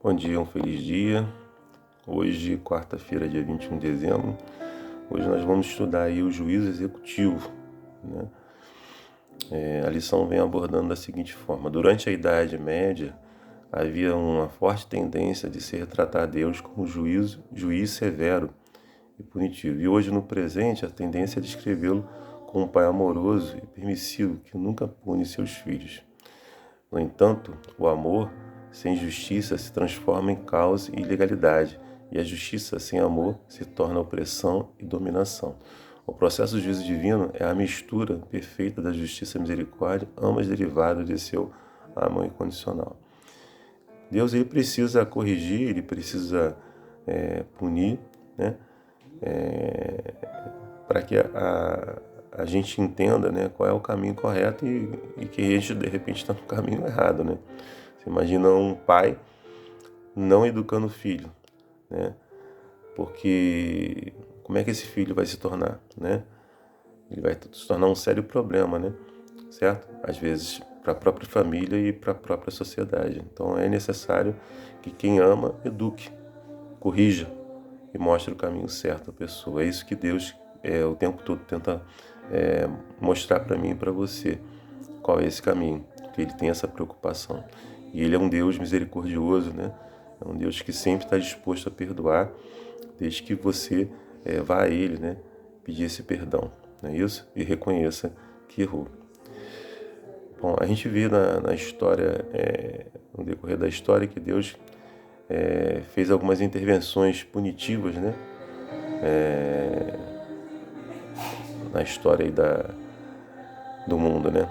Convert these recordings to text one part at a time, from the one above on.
Bom dia, um feliz dia. Hoje, quarta-feira, dia 21 de dezembro, hoje nós vamos estudar aí o juízo executivo, né? A lição vem abordando da seguinte forma: durante a Idade Média, havia uma forte tendência de se retratar Deus como juiz severo e punitivo. E hoje, no presente, a tendência é descrevê-lo como um pai amoroso e permissivo que nunca pune seus filhos. No entanto, o amor sem justiça se transforma em caos e ilegalidade, e a justiça sem amor se torna opressão e dominação. O processo do juízo divino é a mistura perfeita da justiça e misericórdia, ambas derivadas de seu amor incondicional. Deus ele precisa corrigir, ele precisa punir, né? Para que a gente entenda, né, qual é o caminho correto e que a gente, de repente, está no caminho errado, né? Você imagina um pai não educando o filho, né? Porque como é que esse filho vai se tornar, né? Ele vai se tornar um sério problema, né? Certo? Às vezes para a própria família e para a própria sociedade. Então é necessário que quem ama eduque, corrija e mostre o caminho certo à pessoa. É isso que Deus o tempo todo tenta mostrar para mim e para você. Qual é esse caminho? Que Ele tem essa preocupação. E Ele é um Deus misericordioso, né? É um Deus que sempre está disposto a perdoar, desde que você vá a Ele, né? Pedir esse perdão, não é isso? E reconheça que errou. Bom, a gente vê na história, no decorrer da história, que Deus fez algumas intervenções punitivas, né? Na história aí do mundo, né?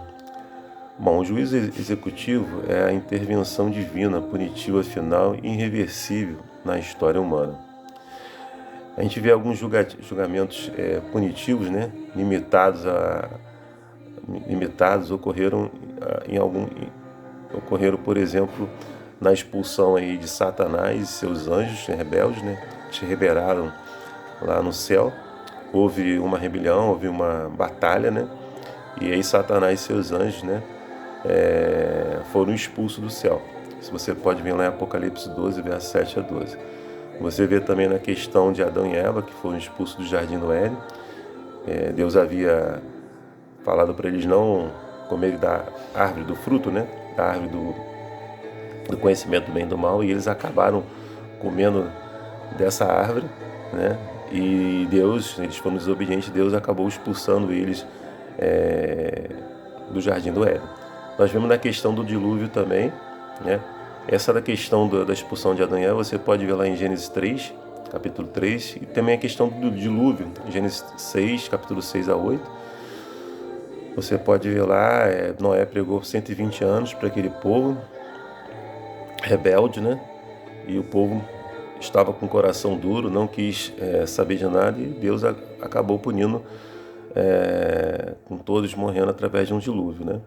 Bom, o juízo executivo é a intervenção divina, punitiva, final e irreversível na história humana. A gente vê alguns julgamentos punitivos, né? Limitados ocorreram, por exemplo, na expulsão aí de Satanás e seus anjos rebeldes, né? Que se rebelaram lá no céu. Houve uma rebelião, houve uma batalha, né? E aí Satanás e seus anjos, né? Foram expulsos do céu. Isso você pode ver lá em Apocalipse 12, versos 7 a 12. Você vê também na questão de Adão e Eva, que foram expulsos do jardim do Éden. Deus havia falado para eles não comerem da árvore do fruto, né? Da árvore do conhecimento do bem e do mal, e eles acabaram comendo dessa árvore, né? E eles foram desobedientes, Deus acabou expulsando eles do jardim do Éden. Nós vemos na questão do dilúvio também, né? Essa da questão da expulsão de Adão e Eva, você pode ver lá em Gênesis 3, capítulo 3, e também a questão do dilúvio, Gênesis 6, capítulo 6 a 8. Você pode ver lá, Noé pregou 120 anos para aquele povo rebelde, né? E o povo estava com o coração duro, não quis saber de nada, e Deus acabou punindo com todos morrendo através de um dilúvio, né?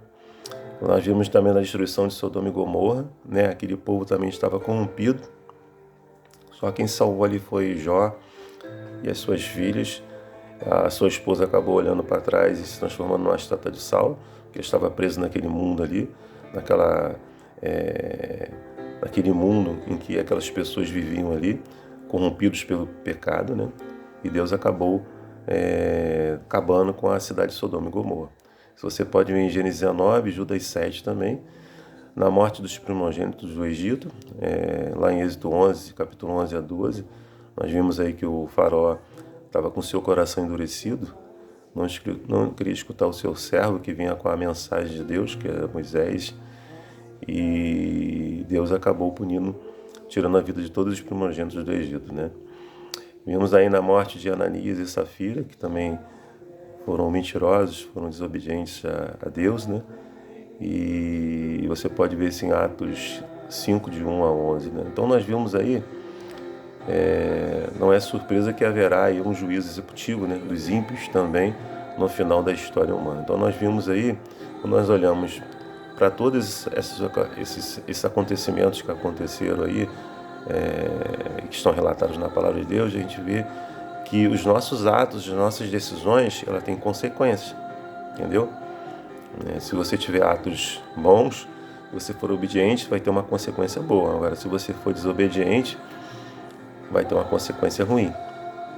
Nós vimos também na destruição de Sodoma e Gomorra, né? Aquele povo também estava corrompido. Só quem salvou ali foi Jó e as suas filhas. A sua esposa acabou olhando para trás e se transformando numa estátua de sal, que estava preso naquele mundo ali, naquele mundo em que aquelas pessoas viviam ali, corrompidos pelo pecado, né? E Deus acabou acabando com a cidade de Sodoma e Gomorra. Se você pode ver em Gênesis 19, Judas 7 também, na morte dos primogênitos do Egito, lá em Êxodo 11, capítulo 11 a 12, nós vimos aí que o faraó estava com seu coração endurecido, não queria escutar o seu servo que vinha com a mensagem de Deus, que era Moisés, e Deus acabou punindo, tirando a vida de todos os primogênitos do Egito, né? Vimos aí na morte de Ananias e Safira, que também foram mentirosos, foram desobedientes a Deus, né? E você pode ver isso em Atos 5, de 1 a 11, né? Então nós vimos aí, não é surpresa que haverá aí um juízo executivo, né, dos ímpios também no final da história humana. Então nós vimos aí, quando nós olhamos para todos esses acontecimentos que aconteceram aí, que estão relatados na Palavra de Deus, a gente vê que os nossos atos, as nossas decisões, ela tem consequências, entendeu? Se você tiver atos bons, você for obediente, vai ter uma consequência boa. Agora, se você for desobediente, vai ter uma consequência ruim,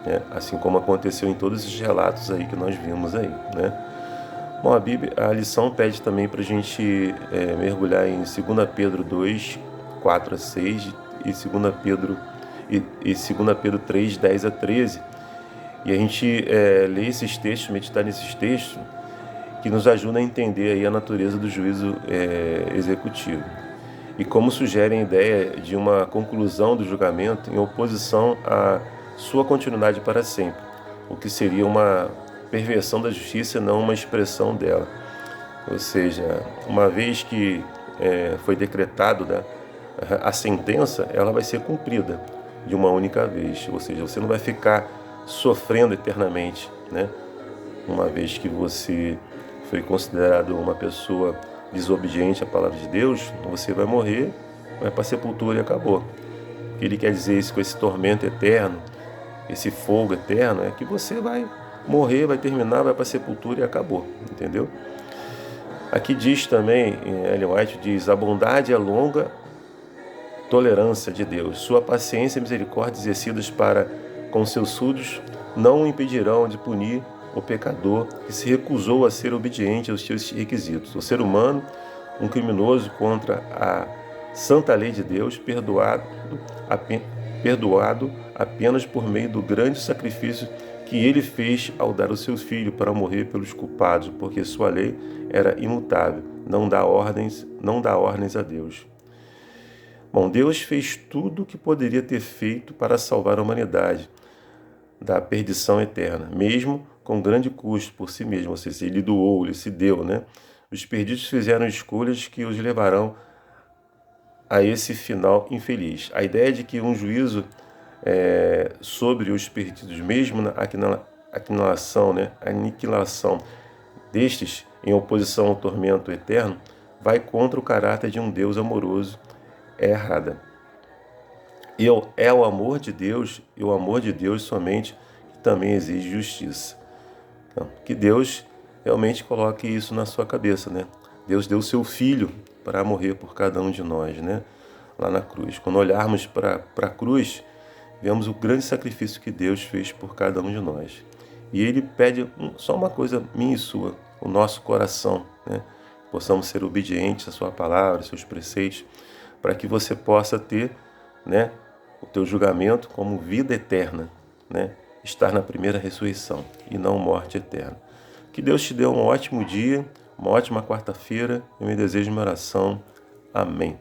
né? Assim como aconteceu em todos os relatos aí que nós vimos aí, né? Bom, a lição pede também para a gente mergulhar em 2 Pedro 2, 4 a 6 e 2 Pedro, e 2 Pedro 3, 10 a 13. E a gente lê esses textos, meditar nesses textos, que nos ajuda a entender aí a natureza do juízo executivo. E como sugerem a ideia de uma conclusão do julgamento em oposição à sua continuidade para sempre, o que seria uma perversão da justiça, não uma expressão dela. Ou seja, uma vez que foi decretado, né, a sentença, ela vai ser cumprida de uma única vez. Ou seja, você não vai ficar sofrendo eternamente, né? Uma vez que você foi considerado uma pessoa desobediente à palavra de Deus, você vai morrer, vai para a sepultura e acabou. O que ele quer dizer isso com esse tormento eterno, esse fogo eterno, é que você vai morrer, vai terminar, vai para a sepultura e acabou, entendeu? Aqui diz também, Ellen White diz, a bondade é longa tolerância de Deus, sua paciência e misericórdia exercidas para com seus súditos não o impedirão de punir o pecador que se recusou a ser obediente aos seus requisitos. O ser humano, um criminoso contra a santa lei de Deus, perdoado apenas por meio do grande sacrifício que ele fez ao dar o seu filho para morrer pelos culpados, porque sua lei era imutável, não dá ordens a Deus. Bom, Deus fez tudo o que poderia ter feito para salvar a humanidade da perdição eterna, mesmo com grande custo por si mesmo, ou seja, ele doou, ele se deu, né? Os perdidos fizeram escolhas que os levarão a esse final infeliz. A ideia de que um juízo sobre os perdidos, mesmo na aniquilação, né? A aniquilação destes em oposição ao tormento eterno, vai contra o caráter de um Deus amoroso, é errada. E é o amor de Deus, e o amor de Deus somente, que também exige justiça. Então, que Deus realmente coloque isso na sua cabeça, né? Deus deu o seu Filho para morrer por cada um de nós, né? Lá na cruz. Quando olharmos para a cruz, vemos o grande sacrifício que Deus fez por cada um de nós. E Ele pede só uma coisa minha e sua, o nosso coração, né? Possamos ser obedientes à sua palavra, aos seus preceitos, para que você possa ter, né, o teu julgamento como vida eterna, né? Estar na primeira ressurreição e não morte eterna. Que Deus te dê um ótimo dia, uma ótima quarta-feira. Eu me desejo uma oração. Amém.